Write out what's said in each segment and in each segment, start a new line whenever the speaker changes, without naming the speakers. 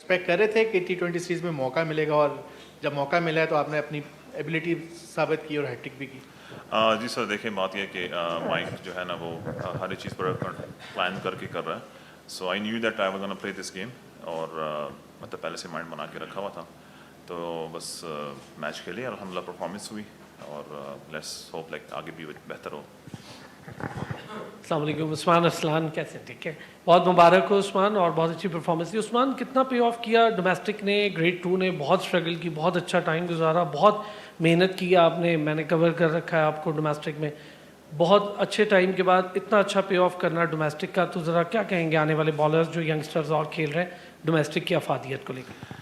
Expect کر رہے تھے کہ T20 سیریز میں موقع ملے گا اور جب موقع ملا ہے تو آپ نے اپنی ایبلٹی ثابت کی اور ہیٹرک بھی کی؟
جی سر، دیکھیں بات یہ ہے کہ مائک جو ہے نا وہ ہر ایک چیز پر پلان کر کے کر رہا ہے. So I knew that I was gonna play this game, اور مطلب پہلے سے مائنڈ بنا کے رکھا ہوا تھا. تو بس میچ کھیلے، الحمدللہ پرفارمنس ہوئی، اور لیٹس ہوپ لائک آگے بھی بہتر ہو.
السلام علیکم. عثمان ارسلان کیسے؟ ٹھیک ہے، بہت مبارک ہو عثمان، اور بہت اچھی پرفارمنس تھی. عثمان کتنا پے آف کیا ڈومیسٹک نے؟ گریڈ 2 نے بہت اسٹرگل کی، بہت اچھا ٹائم گزارا، بہت محنت کی آپ نے. میں نے کور کر رکھا ہے آپ کو ڈومیسٹک میں. بہت اچھے ٹائم کے بعد اتنا اچھا پے آف کرنا ڈومیسٹک کا، تو ذرا کیا کہیں گے آنے والے بالرز جو ینگسٹرز اور کھیل رہے ہیں ڈومیسٹک کی افادیت کو لے کر؟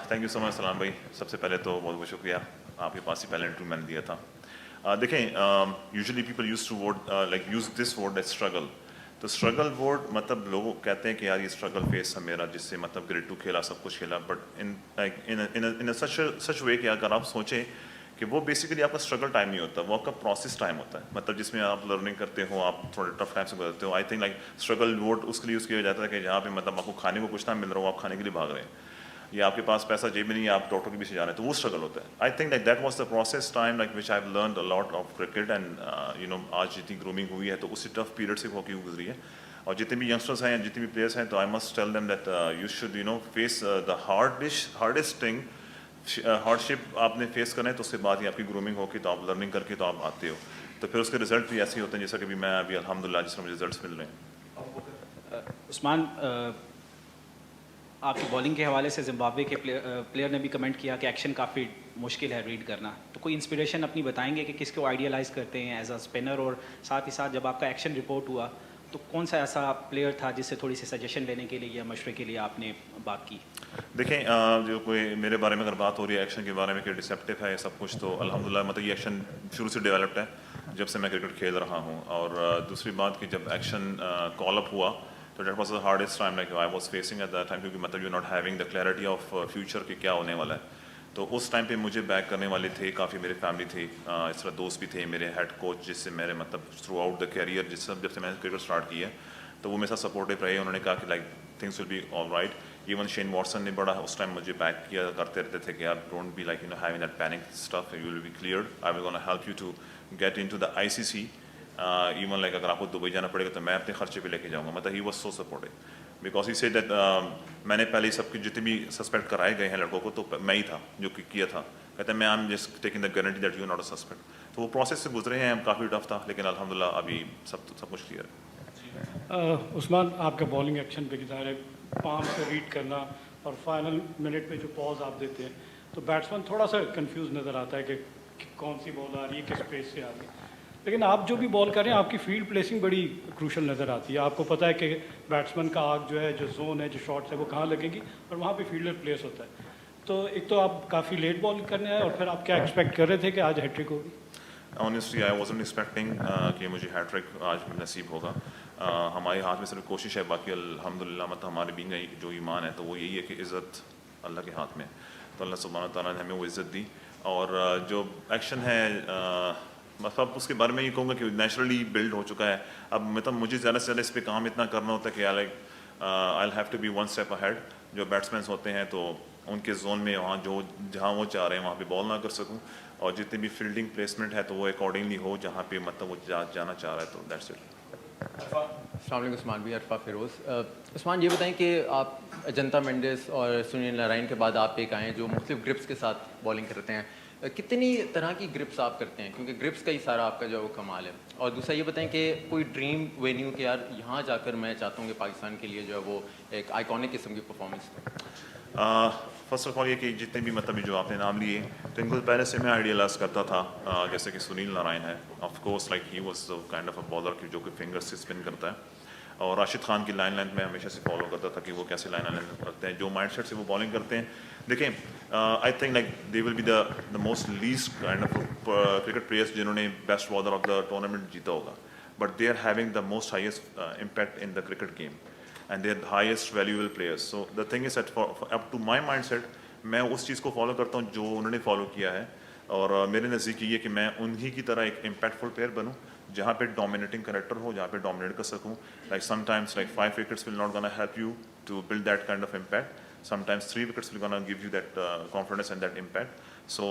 تھینک یو سو مچ سلام بھائی. سب سے پہلے تو بہت بہت شکریہ، آپ کے پاس ہی پہلے انٹرویو میں نے دیا تھا. دیکھیں usually people use to word like use this word as struggle. تو اسٹرگل ورڈ مطلب لوگ کہتے ہیں کہ یار یہ اسٹرگل فیس ہے میرا، جس سے مطلب گریڈ 2 کھیلا، سب کچھ کھیلا، بٹ ان سچ وے کہ اگر آپ سوچیں کہ وہ بیسیکلی آپ کا اسٹرگل ٹائم نہیں ہوتا، وہ آپ کا پروسیس ٹائم ہوتا ہے. مطلب جس میں آپ لرننگ کرتے ہو، آپ تھوڑے ٹف ٹائم سے گزرتے ہو. I think like struggle word اس کے لیے یوز کیا جاتا ہے کہ جہاں پہ مطلب آپ کو کھانے کو کچھ نہ مل رہا ہو، آپ کھانے کے لیے بھاگ رہے ہیں، یا آپ کے پاس پیسہ جیب میں نہیں ہے، آپ ڈاکٹر کے پیچھے جا رہے ہیں، تو وہ اسٹرگل ہوتا ہے. I think like that was the process time like which I have learned a lot of cricket. And you know آج جتنی گرومنگ ہوئی ہے تو اسی ٹف پیریڈ سے ہاکی گزری ہے. اور جتنے بھی ینگسٹرس ہیں، جتنے بھی پلیئرس ہیں، تو I must tell them that you should you know face the hardest thing. Hardship آپ نے فیس کرنا ہے، تو اس کے بعد ہی آپ کی گرومنگ ہوگی، تو آپ لرننگ کر کے تو آپ آتے ہو، تو پھر اس کے رزلٹ بھی ایسے ہی ہوتے ہیں جیسا کہ بھی میں ابھی الحمدللہ جس طرح مجھے رزلٹس مل رہے ہیں.
عثمان، آپ کی بالنگ کے حوالے سے زمبابوے کے پلیئر نے بھی کمنٹ کیا کہ ایکشن کافی مشکل ہے ریڈ کرنا. تو کوئی انسپریشن اپنی بتائیں گے کہ کس کو آئیڈیالائز کرتے ہیں ایز اے اسپنر، اور ساتھ ہی ساتھ جب آپ کا ایکشن رپورٹ ہوا تو کون سا ایسا پلیئر تھا جس سے تھوڑی سی سجیشن لینے کے لیے یا مشورے کے لیے آپ نے بات کی؟
دیکھیں جو کوئی میرے بارے میں اگر بات ہو رہی ہے ایکشن کے بارے میں کہ ڈسیپٹیو ہے سب کچھ، تو الحمدللہ مطلب یہ ایکشن شروع سے ڈیولپڈ ہے جب سے میں کرکٹ کھیل رہا ہوں. اور دوسری بات کہ جب ایکشن کال اپ ہوا تو that was the hardest time like I was facing at that time, کیونکہ مطلب you not having the clarity of future کہ کیا ہونے والا ہے. تو اس ٹائم پہ مجھے بیک کرنے والے تھے کافی، میرے فیملی تھی، اس طرح دوست بھی تھے، میرے ہیڈ کوچ جس سے میرے مطلب تھرو آؤٹ دا کیریئر جب سے میں نے کرکٹ اسٹارٹ کی ہے تو وہ میرے ساتھ سپورٹیو رہے. انہوں نے کہا کہ like things will be all right. Even Shane Watson نے بڑا اس ٹائم مجھے بیک کیا کرتے رہتے تھے کہ یار don't be like you know having that panic stuff, you will be cleared, I will gonna help you to get in to the ICC. Even like اگر آپ کو دبئی جانا پڑے گا تو میں اپنے خرچے پہ لے کے جاؤں گا. مطلب he was so supportive because he said that میں نے پہلے سب کے جتنے بھی سسپیکٹ کرائے گئے ہیں لڑکوں کو تو میں ہی تھا جو کہ کیا تھا. کہتے ہیں میں I am just taking the guarantee that you not a suspect. تو وہ پروسیس سے گزرے ہیں، کافی ٹف تھا، لیکن الحمدللہ ابھی سب کچھ کلیئر ہے.
عثمان، آپ کا بالنگ ایکشن پہ ظاہر ہے پام سے ریڈ کرنا اور فائنل منٹ پہ جو پاز آپ دیتے ہیں تو بیٹسمین تھوڑا سا کنفیوز نظر آتا ہے کہ کون سی بال آ رہی ہے، کس پیس سے آ رہی ہے. لیکن آپ جو بھی بال کر رہے ہیں آپ کی فیلڈ پلیسنگ بڑی کروشل نظر آتی ہے. آپ کو پتہ ہے کہ بیٹسمین کا آگ جو ہے، جو زون ہے، جو شاٹس ہے وہ کہاں لگیں گی اور وہاں پہ فیلڈر پلیس ہوتا ہے. تو ایک تو آپ کافی لیٹ بال کرنے آئے، اور پھر آپ کیا ایکسپیکٹ کر رہے تھے کہ آج ہیٹرک ہوگی؟
آنیسٹلی آئی وازنٹ ایکسپیکٹنگ کہ مجھے ہیٹرک آج نصیب ہوگا. ہمارے ہاتھ میں صرف کوشش ہے، باقی الحمدللہ مطلب ہمارے بھی جو ایمان ہے تو وہ یہی ہے کہ عزت اللہ کے ہاتھ میں. تو اللہ سبحانہ تعالیٰ نے ہمیں وہ عزت دی. اور جو ایکشن ہے مطلب اس کے بارے میں یہ کہوں گا کہ نیچرلی بلڈ ہو چکا ہے. اب مطلب مجھے زیادہ سے زیادہ اس پہ کام اتنا کرنا ہوتا ہے کہ I have to be one step ahead. جو بیٹسمینس ہوتے ہیں تو ان کے زون میں وہاں جہاں وہ چاہ رہے ہیں وہاں پہ بال نہ کر سکوں، اور جتنی بھی فیلڈنگ پلیسمنٹ ہے تو وہ اکارڈنگلی ہو جہاں پہ مطلب وہ جانا چاہ رہا ہے. تو دیٹس اٹ.
السلام علیکم عثمان بھی. عرفہ فیروز. عثمان یہ بتائیں کہ آپ اجنتا مینڈس اور سنیل نارائن کے بعد آپ ایک آئے ہیں جو مختلف گرپس کے ساتھ بالنگ کرتے ہیں. کتنی طرح کی گرپس آپ کرتے ہیں؟ کیونکہ گرپس کا ہی سارا آپ کا جو کمال ہے. اور دوسرا یہ بتائیں کہ کوئی ڈریم وینیو کہ یار یہاں جا کر میں چاہتا ہوں کہ پاکستان کے لیے جو ہے وہ ایک آئیکونک قسم کی performance who.
First of all یہ کہ جتنے بھی مطلب جو آپ نے نام لیے تو ان کو پہلے سے میں آئیڈیالائز کرتا تھا. جیسے کہ سنیل نارائن ہے، of course like he was kind of a bowler جو کہ فنگر سے اسپن کرتا ہے. اور راشد خان کی لائن لینتھ میں ہمیشہ سے فالو کرتا تھا کہ وہ کیسے لائن لینتھ رکھتے ہیں، جو مائنڈ سیٹ سے وہ بالنگ کرتے ہیں. دیکھیں I think like they will be the most least kind of cricket players جنہوں نے best bowler of the tournament جیتا ہوگا، but they are having the most highest impact in the cricket game and they are highest valuable players. So the thing is that up to my mind set میں اس چیز کو follow کرتا ہوں جو انہوں نے فالو کیا ہے. اور میرے نزدیک یہ کہ میں انہی کی طرح ایک امپیکٹفل پلیئر بنوں جہاں پہ ڈومینیٹنگ کریکٹر ہو، جہاں پہ ڈومینیٹ کر سکوں. Like sometimes like 5 wickets will not gonna help you to build that kind of impact. sometimes 3 wickets will gonna give you that confidence and that impact. So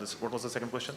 this what was the second question?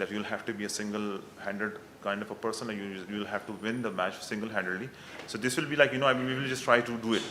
that you'll have to be a single-handed kind of a person, and you'll have to win the match single-handedly. So this will be like, you know, I mean, we will just try to do it.